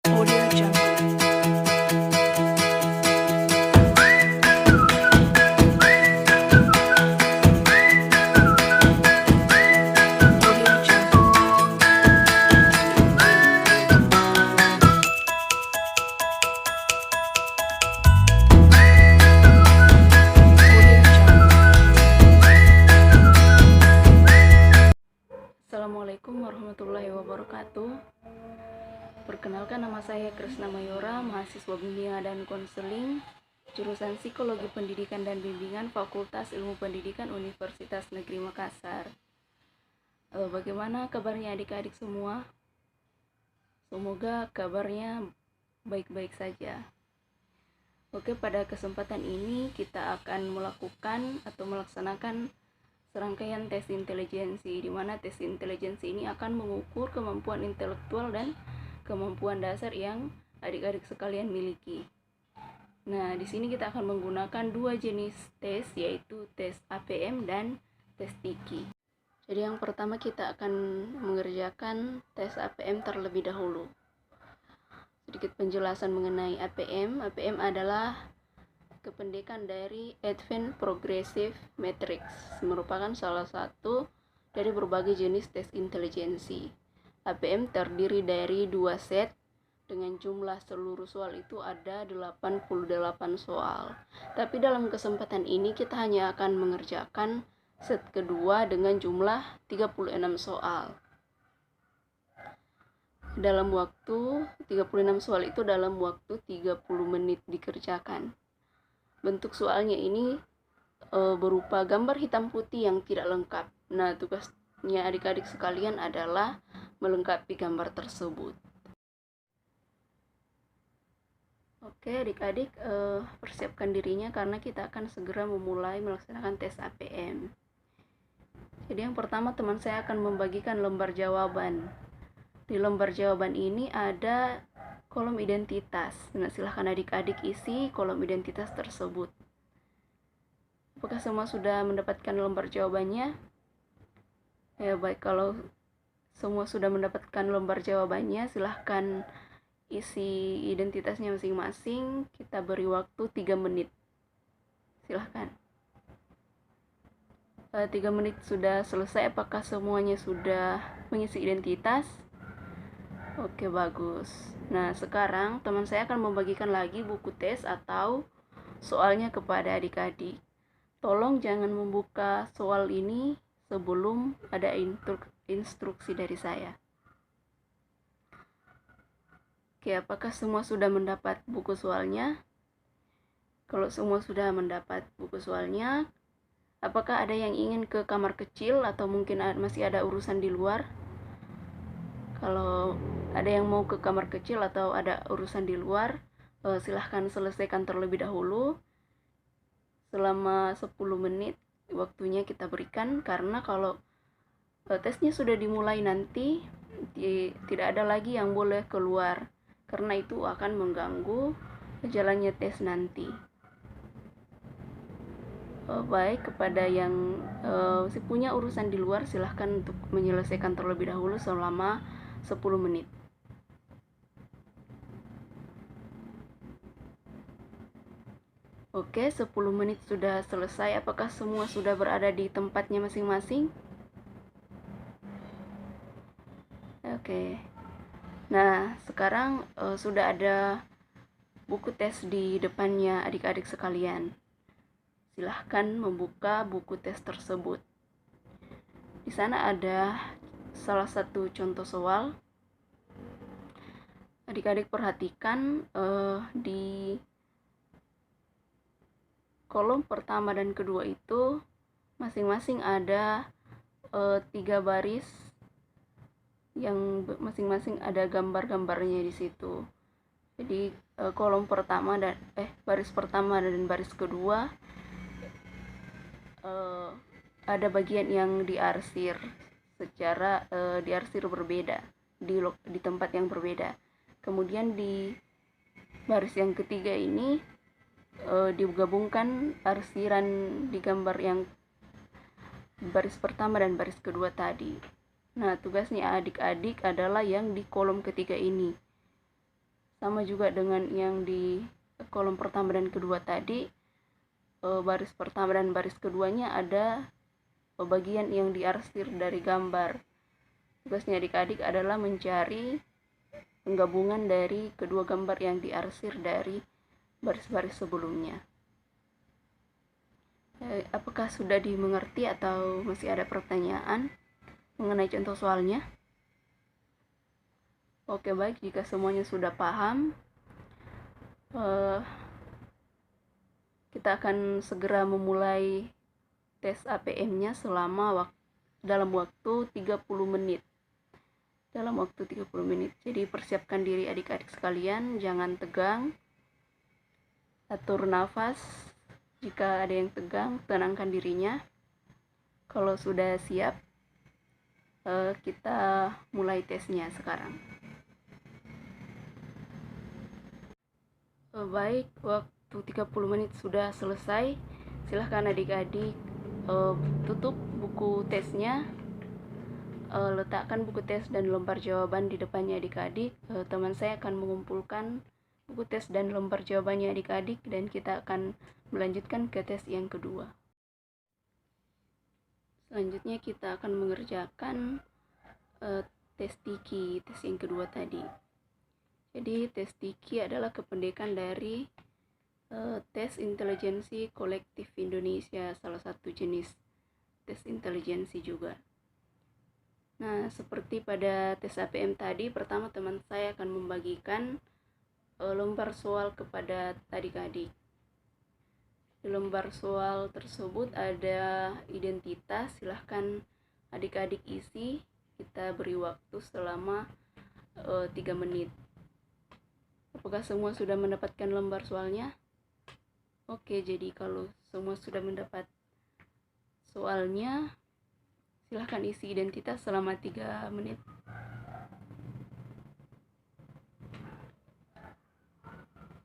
Audio Jungle. Audio Jungle. Audio Jungle. Assalamualaikum warahmatullahi wabarakatuh. Perkenalkan, nama saya Krisna Mayora, mahasiswa bimbingan dan konseling jurusan Psikologi Pendidikan dan Bimbingan Fakultas Ilmu Pendidikan Universitas Negeri Makassar. Bagaimana kabarnya adik-adik semua? Semoga kabarnya baik-baik saja. Oke, pada kesempatan ini kita akan melakukan atau melaksanakan serangkaian tes intelijensi, di mana tes intelijensi ini akan mengukur kemampuan intelektual dan kemampuan dasar yang adik-adik sekalian miliki. Nah, di sini kita akan menggunakan dua jenis tes, yaitu tes APM dan tes TIKI. Jadi yang pertama kita akan mengerjakan tes APM terlebih dahulu. Sedikit penjelasan mengenai APM. APM adalah kependekan dari Advanced Progressive Matrix, merupakan salah satu dari berbagai jenis tes intelijensi. APM terdiri dari 2 set dengan jumlah seluruh soal itu ada 88 soal. Tapi dalam kesempatan ini kita hanya akan mengerjakan set kedua dengan jumlah 36 soal. Dalam waktu 36 soal itu dalam waktu 30 menit dikerjakan. Bentuk soalnya ini berupa gambar hitam putih yang tidak lengkap. Nah, tugasnya adik-adik sekalian adalah melengkapi gambar tersebut. Oke, adik-adik persiapkan dirinya karena kita akan segera memulai melaksanakan tes APM. Jadi yang pertama, teman saya akan membagikan lembar jawaban. Di lembar jawaban ini ada kolom identitas. Nah, silahkan adik-adik isi kolom identitas tersebut. Apakah semua sudah mendapatkan lembar jawabannya? Ya, baik, kalau semua sudah mendapatkan lembar jawabannya, silahkan isi identitasnya masing-masing. Kita beri waktu 3 menit. Silahkan. 3 menit sudah selesai. Apakah semuanya sudah mengisi identitas? Oke, bagus. Nah, sekarang teman saya akan membagikan lagi buku tes atau soalnya kepada adik-adik. Tolong jangan membuka soal ini sebelum ada instruksi dari saya. Oke, apakah semua sudah mendapat buku soalnya? Kalau semua sudah mendapat buku soalnya, apakah ada yang ingin ke kamar kecil atau mungkin masih ada urusan di luar? Kalau ada yang mau ke kamar kecil atau ada urusan di luar, silahkan selesaikan terlebih dahulu. Selama 10 menit waktunya kita berikan, karena kalau tesnya sudah dimulai nanti tidak ada lagi yang boleh keluar, karena itu akan mengganggu jalannya tes nanti. Baik, kepada yang punya urusan di luar, silahkan untuk menyelesaikan terlebih dahulu selama 10 menit. Oke, 10 menit sudah selesai. Apakah semua sudah berada di tempatnya masing-masing? Oke. Nah, sekarang sudah ada buku tes di depannya adik-adik sekalian. Silahkan membuka buku tes tersebut. Di sana ada salah satu contoh soal. Adik-adik perhatikan di kolom pertama dan kedua itu masing-masing ada 3 baris yang masing-masing ada gambar-gambarnya di situ. Jadi kolom pertama dan baris pertama dan baris kedua ada bagian yang diarsir secara diarsir berbeda di tempat yang berbeda. Kemudian di baris yang ketiga ini digabungkan arsiran di gambar yang baris pertama dan baris kedua tadi. Nah, tugasnya adik-adik adalah yang di kolom ketiga ini. Sama juga dengan yang di kolom pertama dan kedua tadi, baris pertama dan baris keduanya ada bagian yang diarsir dari gambar. Tugasnya adik-adik adalah mencari penggabungan dari kedua gambar yang diarsir dari baris-baris sebelumnya. Apakah sudah dimengerti atau masih ada pertanyaan mengenai contoh soalnya? Oke, baik, jika semuanya sudah paham, kita akan segera memulai tes APM-nya dalam waktu 30 menit. Dalam waktu 30 menit. Jadi persiapkan diri adik-adik sekalian, jangan tegang. Atur nafas. Jika ada yang tegang, tenangkan dirinya. Kalau sudah siap, kita mulai tesnya sekarang. Baik, waktu 30 menit sudah selesai. Silahkan adik-adik tutup buku tesnya, letakkan buku tes dan lembar jawaban di depannya adik-adik. Teman saya akan mengumpulkan buku tes dan lembar jawabannya adik-adik, dan kita akan melanjutkan ke tes yang kedua. Selanjutnya kita akan mengerjakan tes TIKI, tes yang kedua tadi. Jadi tes TIKI adalah kependekan dari tes intelijensi kolektif Indonesia, salah satu jenis tes intelijensi juga. Nah, seperti pada tes APM tadi, pertama teman saya akan membagikan lembar soal kepada adik-adik. Di lembar soal tersebut ada identitas, silahkan adik-adik isi. Kita beri waktu selama 3 menit. Apakah semua sudah mendapatkan lembar soalnya? Oke, jadi kalau semua sudah mendapat soalnya, silahkan isi identitas selama 3 menit.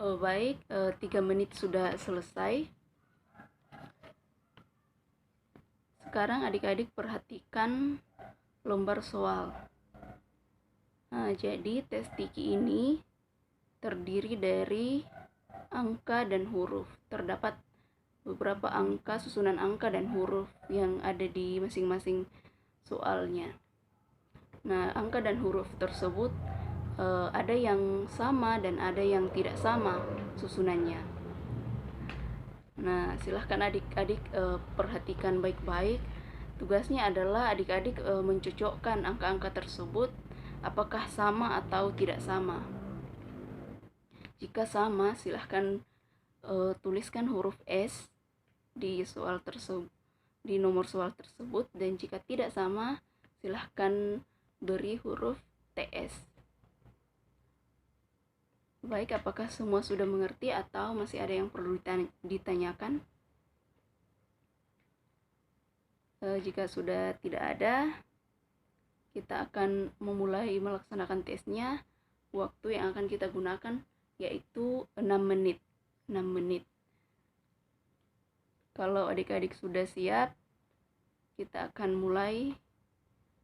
Baik, 3 menit sudah selesai. Sekarang adik-adik perhatikan lembar soal. Nah, jadi tes TIKI ini terdiri dari angka dan huruf. Terdapat beberapa angka, susunan angka dan huruf yang ada di masing-masing soalnya. Nah, angka dan huruf tersebut ada yang sama dan ada yang tidak sama susunannya. Nah, silahkan adik-adik perhatikan baik-baik. Tugasnya adalah adik-adik mencocokkan angka-angka tersebut apakah sama atau tidak sama. Jika sama, silahkan tuliskan huruf S di soal tersebut, di nomor soal tersebut, dan jika tidak sama, silahkan beri huruf TS. Baik, apakah semua sudah mengerti atau masih ada yang perlu ditanyakan? Jika sudah tidak ada, kita akan memulai melaksanakan tesnya. Waktu yang akan kita gunakan yaitu 6 menit. 6 menit. Kalau adik-adik sudah siap, kita akan mulai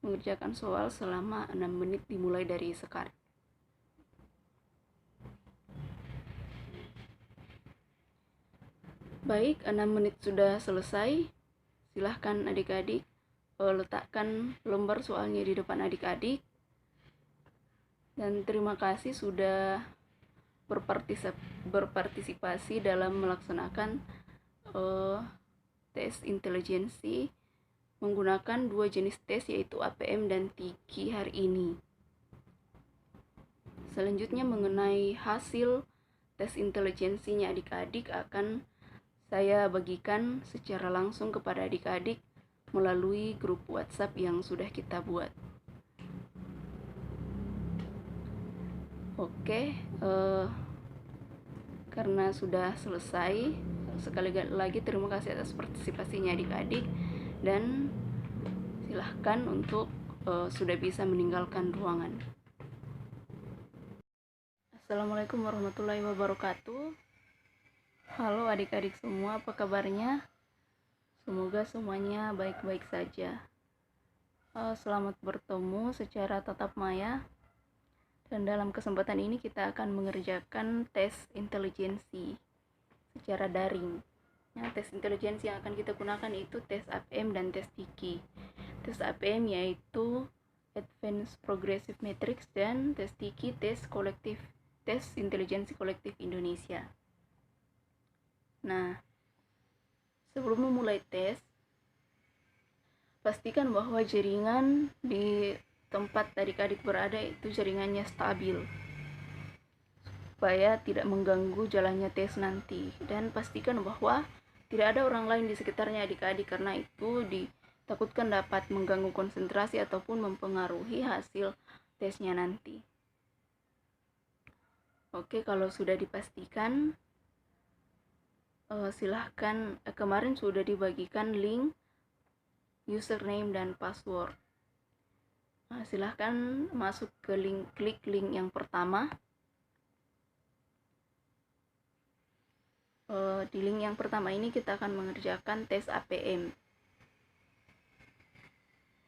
mengerjakan soal selama 6 menit dimulai dari sekarang. Baik, 6 menit sudah selesai. Silahkan adik-adik letakkan lembar soalnya di depan adik-adik. Dan terima kasih sudah berpartisipasi dalam melaksanakan tes intelijensi menggunakan 2 jenis tes, yaitu APM dan TIKI hari ini. Selanjutnya mengenai hasil tes intelijensinya adik-adik akan saya bagikan secara langsung kepada adik-adik melalui grup WhatsApp yang sudah kita buat. Oke, karena sudah selesai, sekali lagi terima kasih atas partisipasinya adik-adik, dan silahkan untuk sudah bisa meninggalkan ruangan. Assalamualaikum warahmatullahi wabarakatuh. Halo adik-adik semua, apa kabarnya? Semoga semuanya baik-baik saja. Selamat bertemu secara tatap maya. Dan dalam kesempatan ini kita akan mengerjakan tes intelijensi secara daring. Nah, tes intelijensi yang akan kita gunakan itu tes APM dan tes TIKI. Tes APM yaitu Advanced Progressive Matrix, dan tes TIKI tes intelijensi kolektif Indonesia. Nah, sebelum memulai tes, pastikan bahwa jaringan di tempat adik-adik berada itu jaringannya stabil supaya tidak mengganggu jalannya tes nanti, dan pastikan bahwa tidak ada orang lain di sekitarnya adik-adik karena itu ditakutkan dapat mengganggu konsentrasi ataupun mempengaruhi hasil tesnya nanti. Oke, kalau sudah dipastikan, silahkan, kemarin sudah dibagikan link username dan password. Nah, silahkan masuk ke klik link yang pertama. Di link yang pertama ini kita akan mengerjakan tes APM.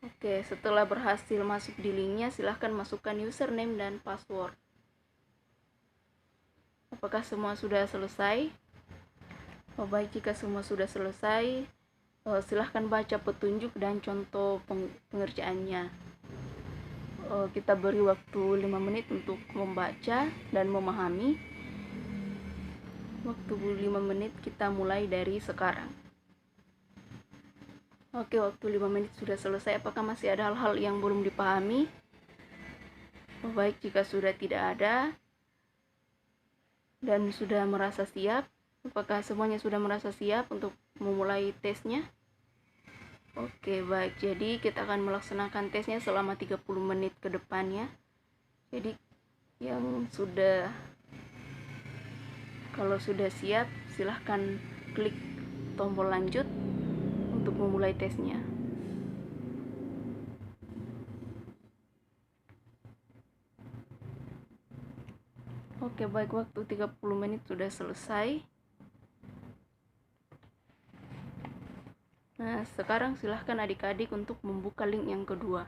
Oke, setelah berhasil masuk di linknya, silahkan masukkan username dan password. Apakah semua sudah selesai? Baik, jika semua sudah selesai, silahkan baca petunjuk dan contoh pengerjaannya. Kita beri waktu 5 menit untuk membaca dan memahami. Waktu 5 menit kita mulai dari sekarang. Oke, waktu 5 menit sudah selesai. Apakah masih ada hal-hal yang belum dipahami? Baik, jika sudah tidak ada dan sudah merasa siap, apakah semuanya sudah merasa siap untuk memulai tesnya? Oke, baik. Jadi kita akan melaksanakan tesnya selama 30 menit ke depannya. Jadi kalau sudah siap, silahkan klik tombol lanjut untuk memulai tesnya. Oke, baik, waktu 30 menit sudah selesai. Nah, sekarang silahkan adik-adik untuk membuka link yang kedua.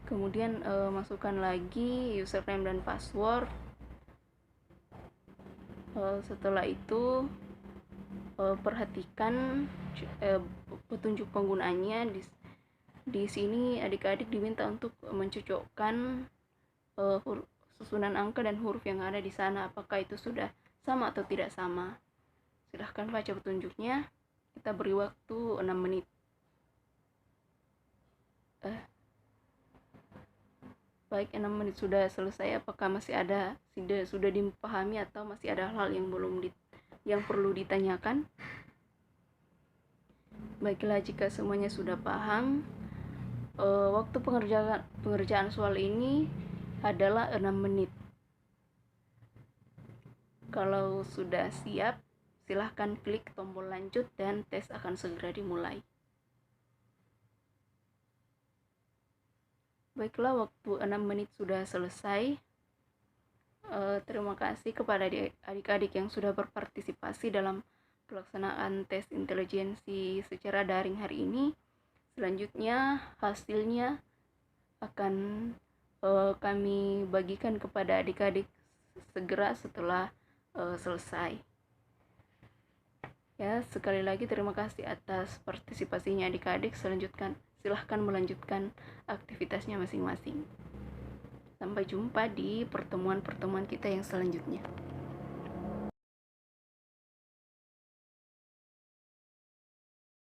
Kemudian masukkan lagi username dan password. Setelah itu perhatikan petunjuk penggunaannya. Di sini adik-adik diminta untuk mencocokkan susunan angka dan huruf yang ada di sana, apakah itu sudah sama atau tidak sama. Silahkan baca petunjuknya. Kita beri waktu 6 menit. Baik, 6 menit sudah selesai. Apakah masih ada, sudah dipahami atau masih ada hal yang yang perlu ditanyakan? Baiklah, jika semuanya sudah paham, waktu pengerjaan soal ini adalah 6 menit. Kalau sudah siap, silahkan klik tombol lanjut dan tes akan segera dimulai. Baiklah, waktu 6 menit sudah selesai. Terima kasih kepada adik-adik yang sudah berpartisipasi dalam pelaksanaan tes intelijensi secara daring hari ini. Selanjutnya hasilnya akan kami bagikan kepada adik-adik segera setelah selesai. Ya, sekali lagi terima kasih atas partisipasinya adik-adik. Silahkan melanjutkan aktivitasnya masing-masing. Sampai jumpa di pertemuan-pertemuan kita yang selanjutnya.